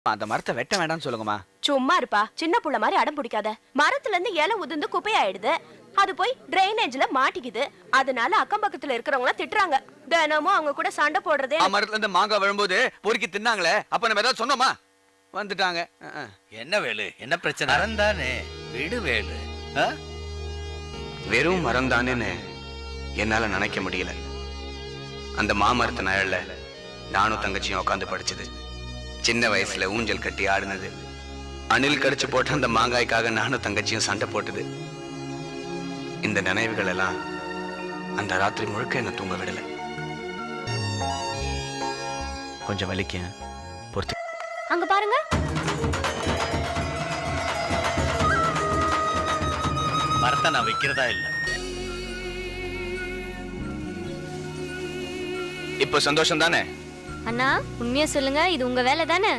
அந்த மரத்தை வெட்ட வேண்டாம்னு சொல்லுங்கம்மா. சும்மா இருப்பா, சின்ன புள்ள மாதிரி அடம் பிடிக்காத. மரத்துல இருந்து இலை உதிர்ந்து குப்பையாயிடுது, அது போய் டிரைனேஜ்ல மாட்டிக்குது. அதனால அக்கம் பக்கத்துல இருக்கிறவங்க திட்டுறாங்க. தினமும் அவங்க கூட சண்டை போடுறதே. மரத்துல இருந்து மாங்காய் விழும்போது பொறுக்கி தின்னாங்களே, அப்ப நம்ம ஏதாவது சொன்னோமா? வந்துட்டாங்க. என்ன வேலு, என்ன பிரச்சனை? மறந்தானே விடு வேலு. வெறும் மரம் தானேன்னு என்னால நினைக்க முடியல. அந்த மாமரத்து நிழல்ல நானும் தங்கச்சியும் உட்காந்து படிச்சது, சின்ன வயசுல ஊஞ்சல் கட்டி ஆடுனது, அணில் கடிச்சு போட்ட அந்த மாங்காய்க்காக நானும் தங்கச்சியும் சண்டை போட்டது, இந்த நினைவுகள் எல்லாம் அந்த ராத்திரி முழுக்க என்ன தூங்க விடல. கொஞ்சம் வலிக்க பொறுத்து. அங்க பாருங்க. மரத்தை நான் வைக்கிறதா இல்ல. இப்ப சந்தோஷம் தானே? அண்ணா, உண்மையா சொல்லுங்க, இது உங்க வேலை தானே?